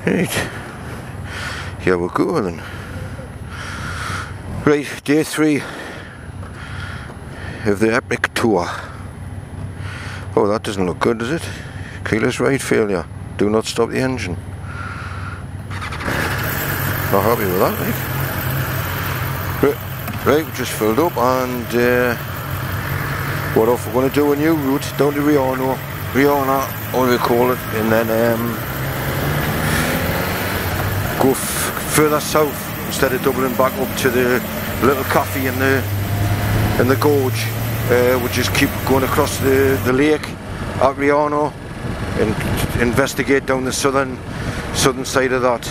Right, here we go then. Right, day 3 of the epic tour. Oh, that doesn't look good, does it? Keyless ride failure. Do not stop the engine. Not happy with that, right, we just filled up and what if we're going to do a new route down to Riona, or we call it, and then go further south instead of doubling back up to the little cafe in the gorge. We'll just keep going across the lake at Riona and investigate down the southern side of that.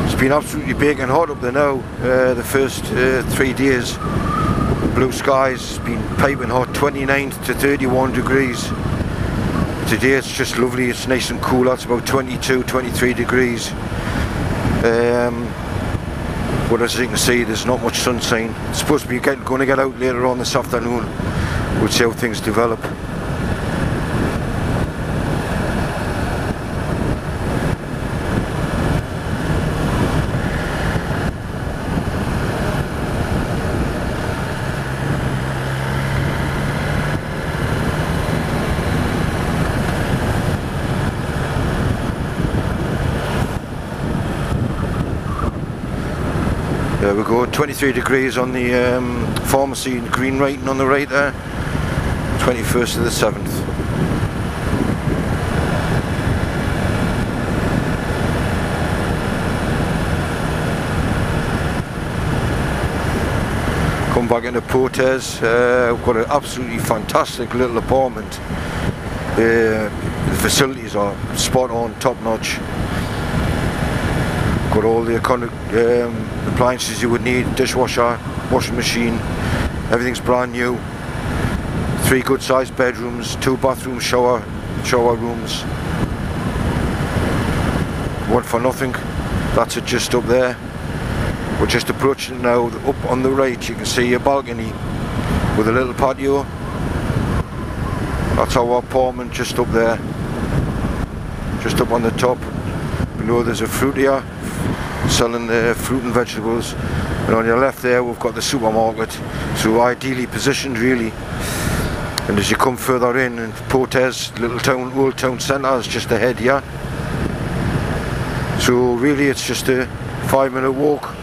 It's been absolutely baking hot up there now, the first 3 days. Blue skies, been piping hot, 29 to 31 degrees. Today it's just lovely, it's nice and cool, that's about 22, 23 degrees. But as you can see, there's not much sunshine. It's supposed to be going to get out later on this afternoon. We'll see how things develop. There we go, 23 degrees on the pharmacy, green writing on the right there, 21st of the 7th. Come back into Portes. We've got an absolutely fantastic little apartment. The facilities are spot on, top notch. Got all the appliances you would need, dishwasher, washing machine, everything's brand new. 3 good sized bedrooms, 2 bathrooms, shower rooms. One for nothing. That's it just up there. We're just approaching now. Up on the right you can see a balcony with a little patio. That's our apartment just up there, just up on the top. Below there's a fruitier selling fruit and vegetables, and on your left there we've got the supermarket, so ideally positioned really. And as you come further in, and Portes, little town, old town centre is just ahead here, so really it's just a 5-minute walk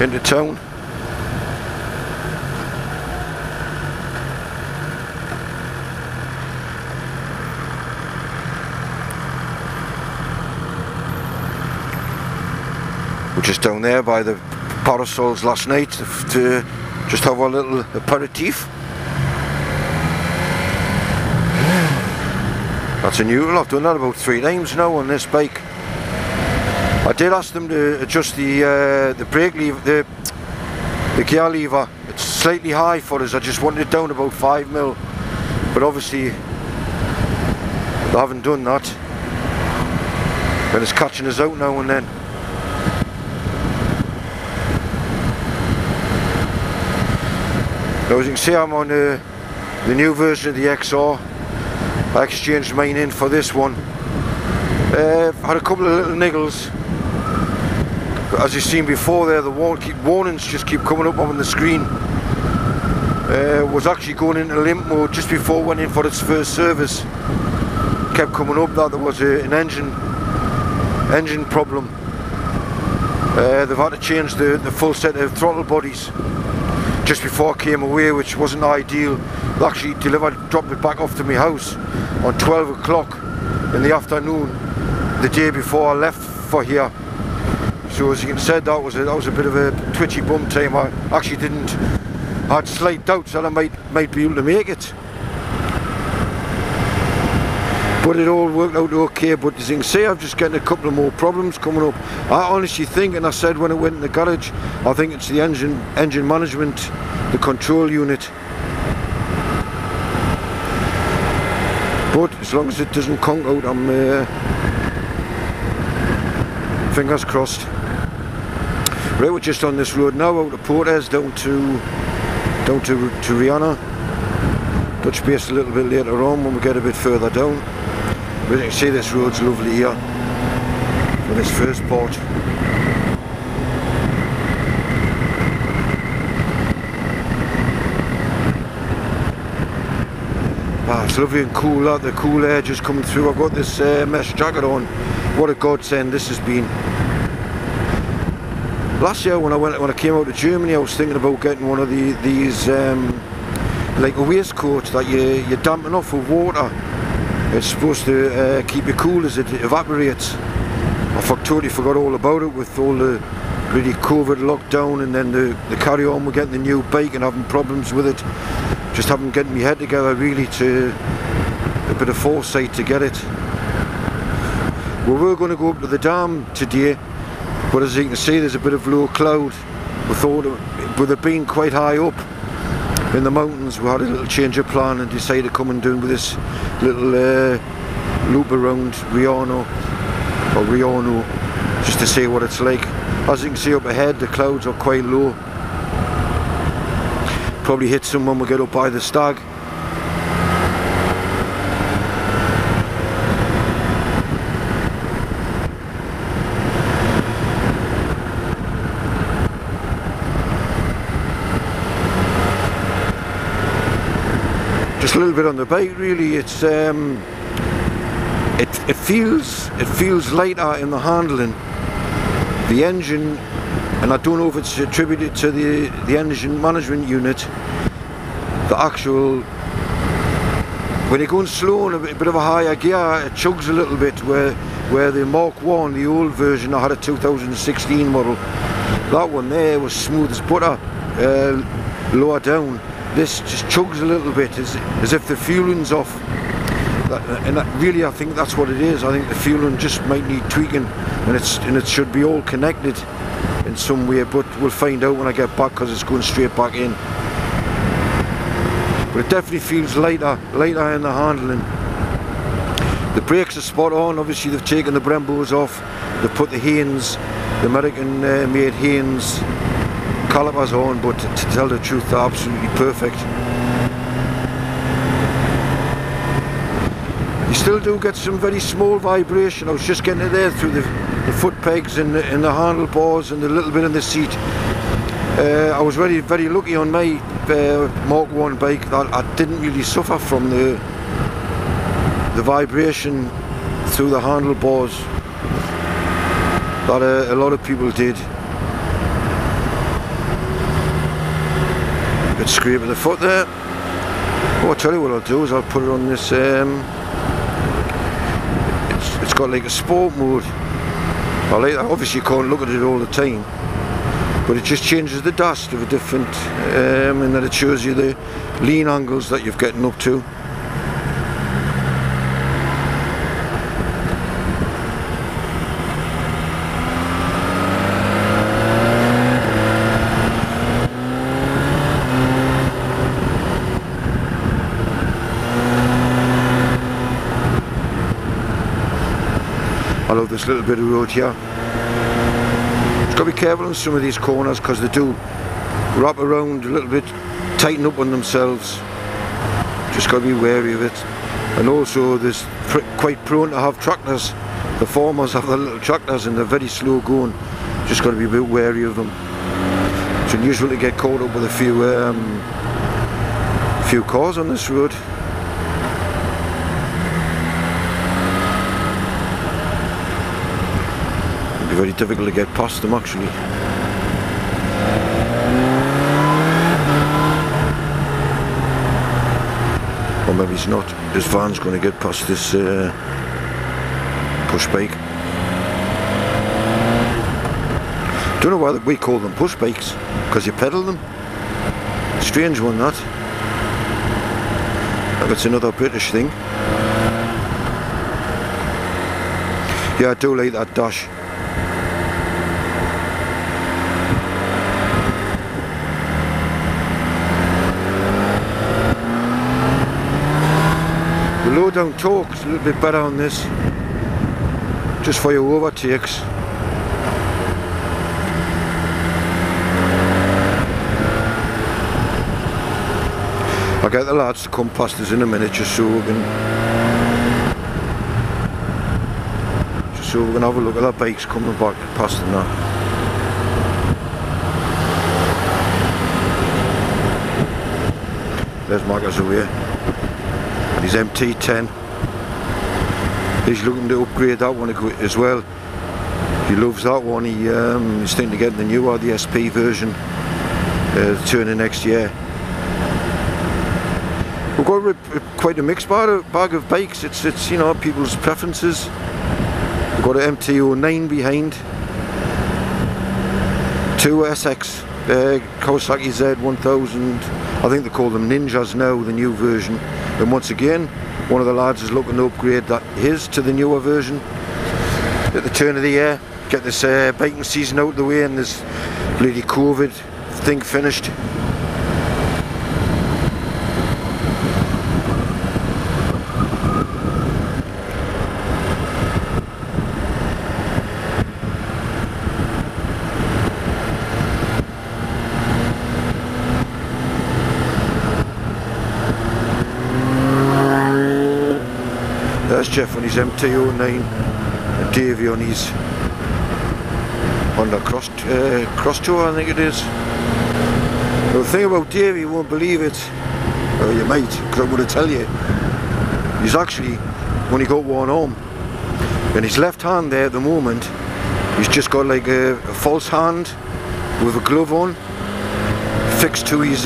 into town. We're just down there by the parasols last night to just have a little aperitif. That's a neutral. I've done that about 3 times now on this bike. I did ask them to adjust the brake lever, the gear lever. It's slightly high for us. I just wanted it down about 5 mil, but obviously they haven't done that, and it's catching us out now and then. Now as you can see, I'm on the new version of the XR. I exchanged mine in for this one. Had a couple of little niggles. As you've seen before there, the warnings just keep coming up on the screen. Was actually going into limp mode just before it went in for its first service. Kept coming up that there was an engine problem. They've had to change the full set of throttle bodies just before I came away, which wasn't ideal. They actually dropped it back off to my house on 12 o'clock in the afternoon, the day before I left for here. So as you can see, that was a bit of a twitchy bum time. I actually didn't. I had slight doubts that I might be able to make it. But it all worked out okay. But as you can see, I'm just getting a couple of more problems coming up. I honestly think, and I said when I went in the garage, I think it's the engine management, the control unit. But as long as it doesn't conk out, I'm fingers crossed. Right, we're just on this road now, out of Portes down to Rihanna. Touch base a little bit later on when we get a bit further down. But you can see this road's lovely here for this first part. It's lovely and cool out, the cool air just coming through. I've got this mesh jacket on. What a godsend this has been. Last year when I came out of Germany, I was thinking about getting one of these like a waistcoat that you dampen off with water. It's supposed to keep you cool as it evaporates. I totally forgot all about it with all the really COVID lockdown, and then the carry on with getting the new bike and having problems with it. Just haven't getting my head together really to a bit of foresight to get it. We were going to go up to the dam today, but as you can see there's a bit of low cloud. We thought with it being quite high up in the mountains, we had a little change of plan and decided to come and do with this little loop around Rihanna, just to see what it's like. As you can see up ahead, the clouds are quite low. Probably hit some when we get up by the Stag. Just a little bit on the bike really. It's it feels lighter in the handling. The engine, and I don't know if it's attributed to the engine management unit, the actual, when you're going slow in a bit of a higher gear, it chugs a little bit, where the Mark 1, the old version, I had a 2016 model, that one there was smooth as butter, lower down. This just chugs a little bit, as if the fueling's off. And really I think that's what it is. I think the fueling just might need tweaking, and it should be all connected in some way, but we'll find out when I get back because it's going straight back in. But it definitely feels lighter in the handling. The brakes are spot on. Obviously they've taken the Brembos off, they've put the Haynes, the American made Haynes calipers on, but to tell the truth they're absolutely perfect. You still do get some very small vibration. I was just getting it there through the foot pegs and the handlebars and a little bit in the seat. I was very lucky on my Mark 1 bike that I didn't really suffer from the vibration through the handlebars that a lot of people did. Bit scrape of the foot there. Oh, I'll tell you what I'll do is I'll put it on this, it's got like a sport mode. I like that. Obviously you can't look at it all the time, but it just changes the dash to a different, and then it shows you the lean angles that you've getting up to. I love this little bit of road here. Just got to be careful on some of these corners because they do wrap around a little bit, tighten up on themselves. Just got to be wary of it. And also there's quite prone to have tractors. The farmers have their little tractors and they're very slow going. Just got to be a bit wary of them. It's unusual to get caught up with a few cars on this road. Very difficult to get past them actually. Or maybe it's not. This van's going to get past this push bike. Don't know why we call them push bikes, because you pedal them. Strange one, that. That's another British thing. Yeah, I do like that dash. The low down torque's a little bit better on this, just for your overtakes. I'll get the lads to come past us in a minute just so we can have a look at the bikes coming back past them now. There's Marcus away. His MT10. He's looking to upgrade that one as well. He loves that one. He's thinking to get the newer, the SP version, turning next year. We've got quite a mixed bag of bikes. It's you know, people's preferences. We've got an MT09 behind, two SX Kawasaki Z1000. I think they call them Ninjas now, the new version. And once again, one of the lads is looking to upgrade his to the newer version at the turn of the year. Get this biking season out of the way and this bloody COVID thing finished. There's Jeff on his MT09 and Davey on his Honda Cross Tour, I think it is. Now, the thing about Davey, you won't believe it, or you might, because I'm going to tell you, he's actually, when he got one home, and his left hand there at the moment, he's just got like a false hand with a glove on, fixed to his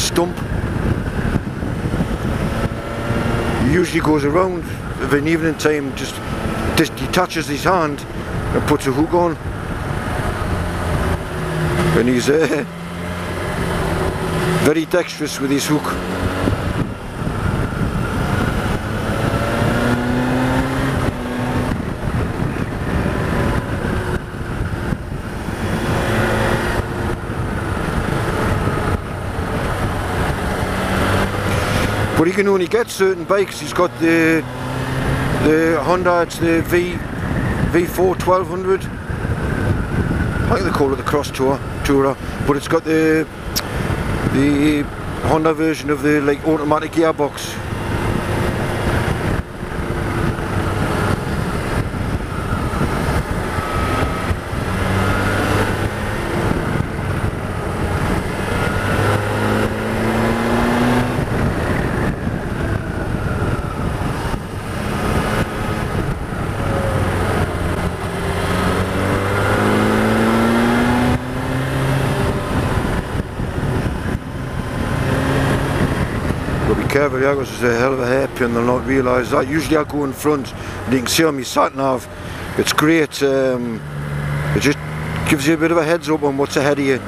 stump. He usually goes around of an evening time, just detaches his hand and puts a hook on, and he's very dexterous with his hook. But he can only get certain bikes. He's got the Honda, it's the V4 1200. I think they call it the Cross Tourer, but it's got the Honda version of the like automatic gearbox. Careful, yeah, because there's a hell of a hairpin, they'll not realise that. Usually I go in front and you can see on my sat nav, it's great, it just gives you a bit of a heads up on what's ahead of you.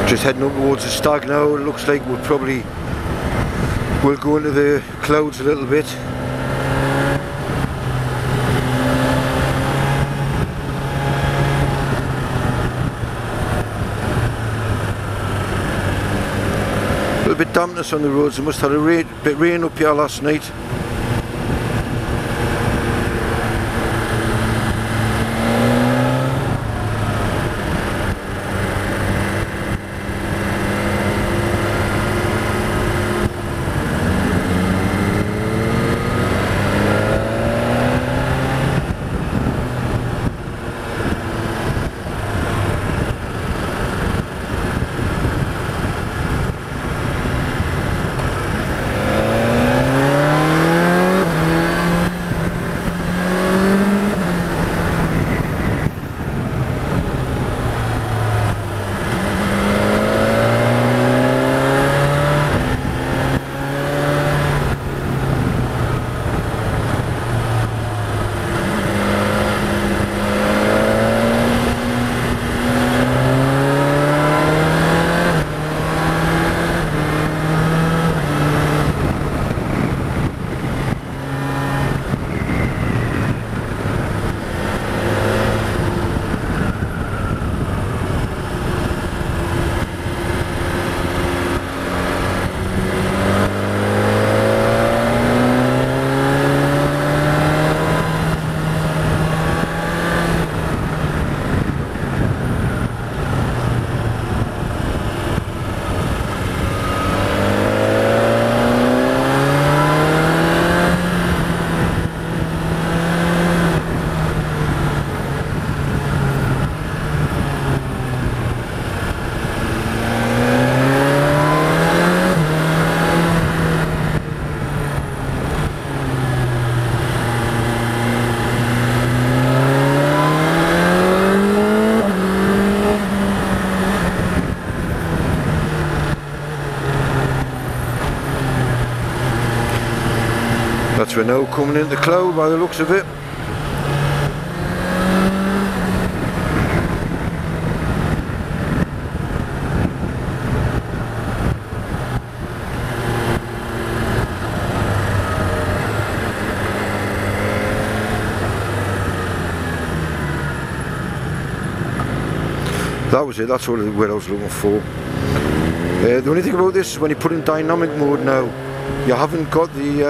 Just heading up towards the Stag now. It looks like we'll go into the clouds a little bit. A little bit dampness on the roads. We must have had a bit of rain up here last night. Means we're now coming into the cloud by the looks of it. That was it, that's what I was looking for. The only thing about this is when you put in dynamic mode now, you haven't got the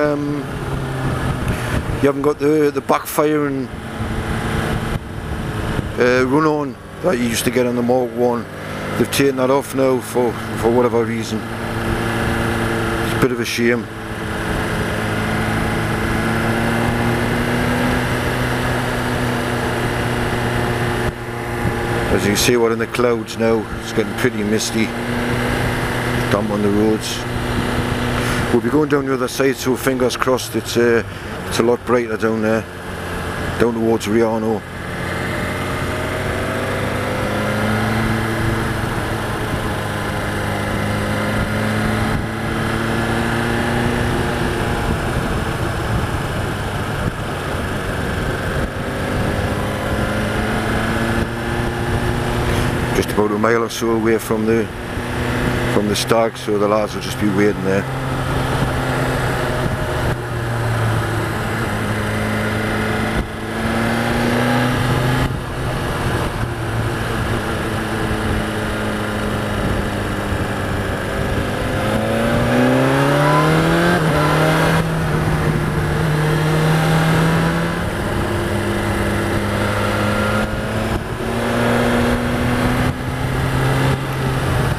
backfiring run on that you used to get on the Mark 1. They've taken that off now for whatever reason. It's a bit of a shame. As you can see, we're in the clouds now. It's getting pretty misty. Damp on the roads. We'll be going down the other side, so fingers crossed it's a lot brighter down there, down towards Riano. Just about a mile or so away from the stag, so the lads will just be waiting there.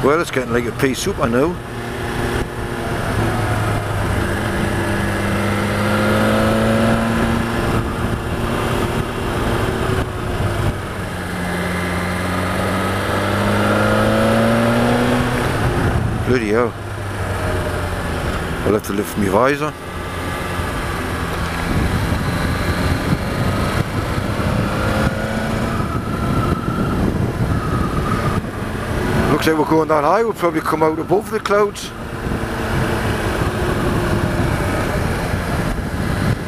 Well, it's getting like a pea soup, I know. Bloody hell. I'll have to lift my visor. Looks like we're going that high, we'll probably come out above the clouds.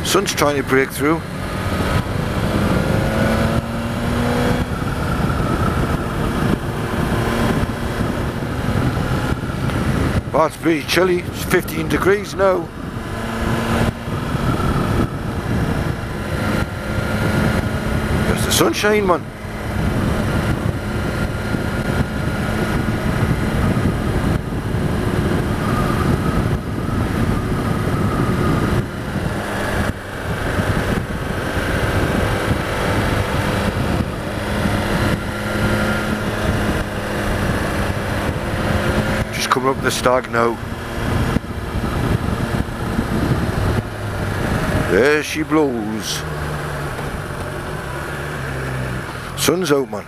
Sun's trying to break through. Oh, it's pretty chilly, it's 15 degrees now. There's the sunshine, man. Coming up the stag now. There she blows. Sun's out, man.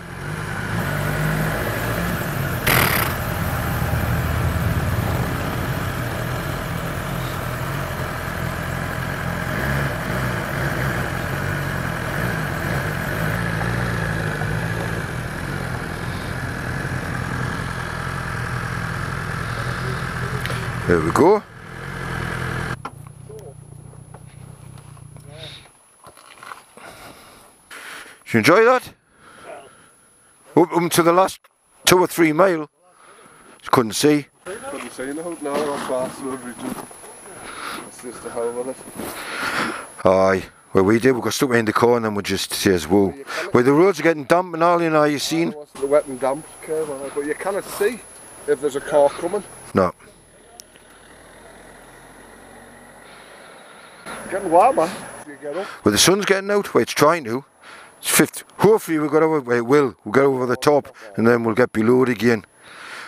There we go. Did you enjoy that? Up to the last 2 or 3 mile. Just couldn't see. Couldn't see now, I'm fast road region. That's just the hell with it. Aye. Well, we did, we got stuck behind the car and then we just says, whoa. Well, the roads are getting damp and all, you know, you seen? The wet and damp curve, but you cannot see if there's a car coming. No. Getting warm, man. You get up. Well, the sun's getting out, well, it's trying to. It's 50. Hopefully we'll get over, well, we'll get over the top and then we'll get below it again.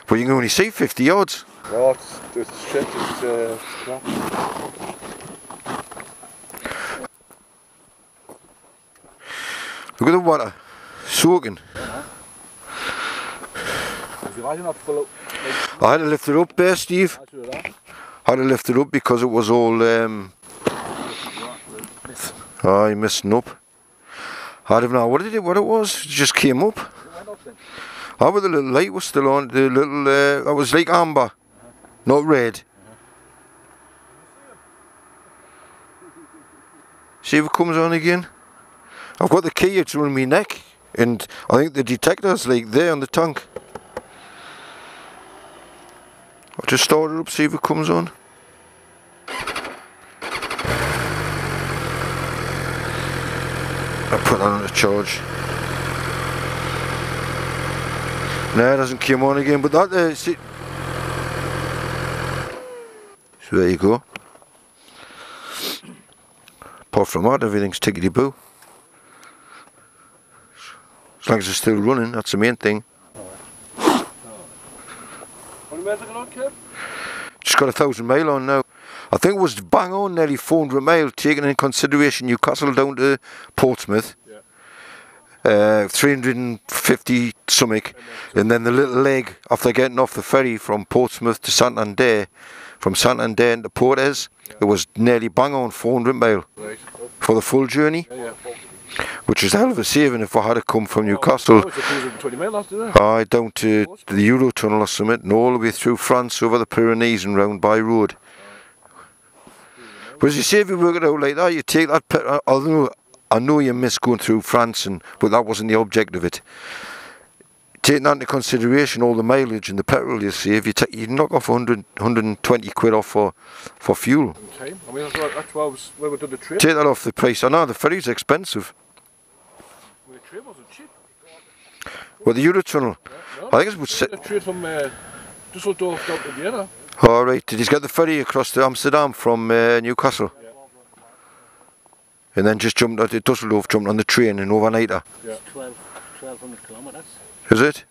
But you can only see 50 yards. No, it's shit, it's crap. Look at the water, soaking. I had to lift it up there, Steve. I had to lift it up because it was all messing up. I don't know what it was. It just came up. Oh, but the little light was still on. The little it was like amber, not red. See if it comes on again. I've got the key, it's around my neck, and I think the detector's like there on the tank. I'll just start it up, see if it comes on. I'll put that on the charge. No, it hasn't come on again, but that see. So there you go. Apart from that, everything's tickety-boo. As long as it's still running, that's the main thing. How many miles have you got on, Kev? Just got 1,000 mile on now. I think it was bang on nearly 400 mile, taking in consideration Newcastle down to Portsmouth. Yeah. 350 something, and then the little leg after getting off the ferry from Portsmouth to Santander, from Santander into Portes, it was nearly bang on 400 mile for the full journey. Which is a hell of a saving if I had to come from Newcastle. Down to the Eurotunnel or something, and all the way through France, over the Pyrenees and round by road. But as you say, if you work it out like that, you take that, although I know you miss going through France, but that wasn't the object of it. Taking that into consideration, all the mileage and the petrol you save, you knock off 120 quid off for fuel. I mean, that's why we did the train. Take that off the price. I know the ferry's expensive. Well, the train wasn't cheap. Well, the Eurotunnel. No, I think it's the train from Düsseldorf down to Vienna. All right. Did you get the ferry across to Amsterdam from Newcastle? Yeah. And then just jumped at Düsseldorf, jumped on the train and overnight her? Yeah. 1,200 kilometres. Is it?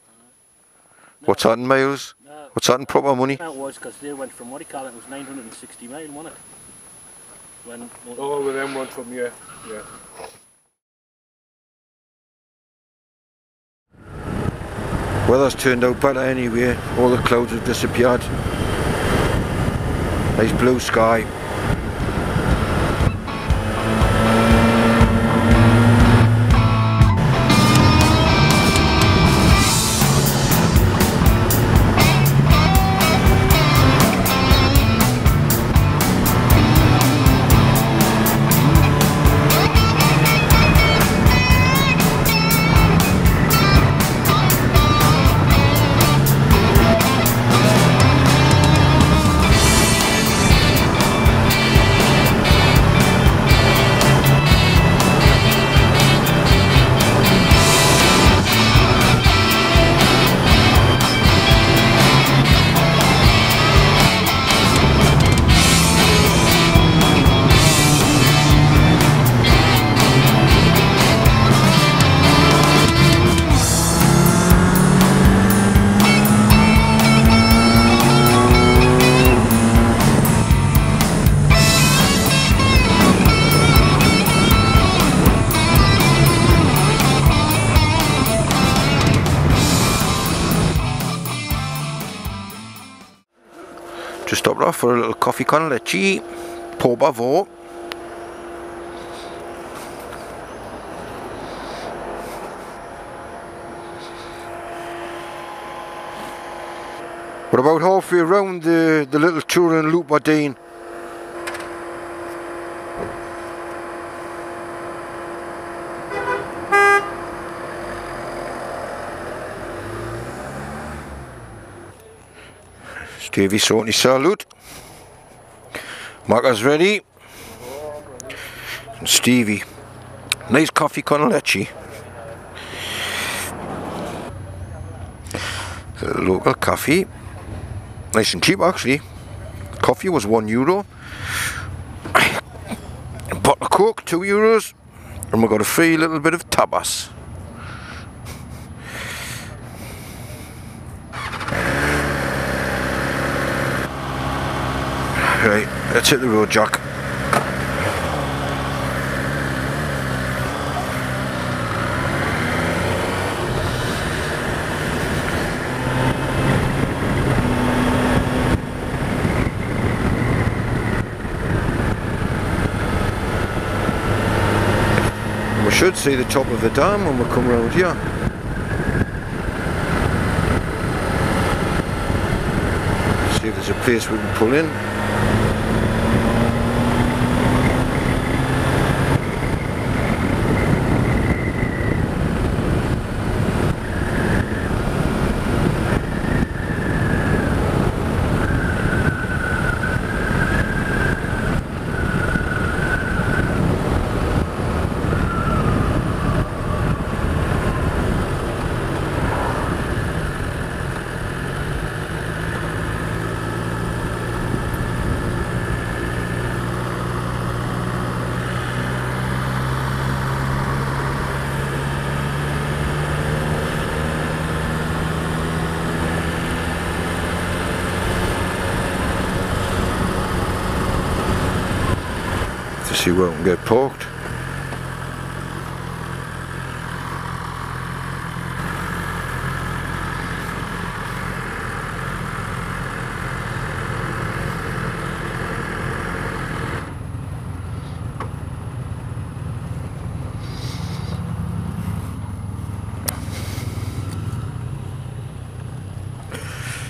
What's that in miles? No. What's that in proper money? That was because they went from what do you call it? It was 960 miles, wasn't it? Oh, well, them went from yeah. Weather's turned out better anyway. All the clouds have disappeared. Nice blue sky. Just stopped off for a little coffee con leche, por favor. We're about halfway around the little touring loop we're doing. Stevie sorting his salute. Macca's ready. And Stevie. Nice coffee con leche. Local coffee. Nice and cheap actually. Coffee was €1. A bottle of Coke, €2. And we got a free little bit of tapas. Right, let's hit the road, Jack. We should see the top of the dam when we come round here. See if there's a place we can pull in. to see where we can get parked.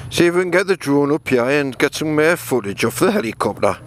See if we can get the drone up here and get some more footage of the helicopter.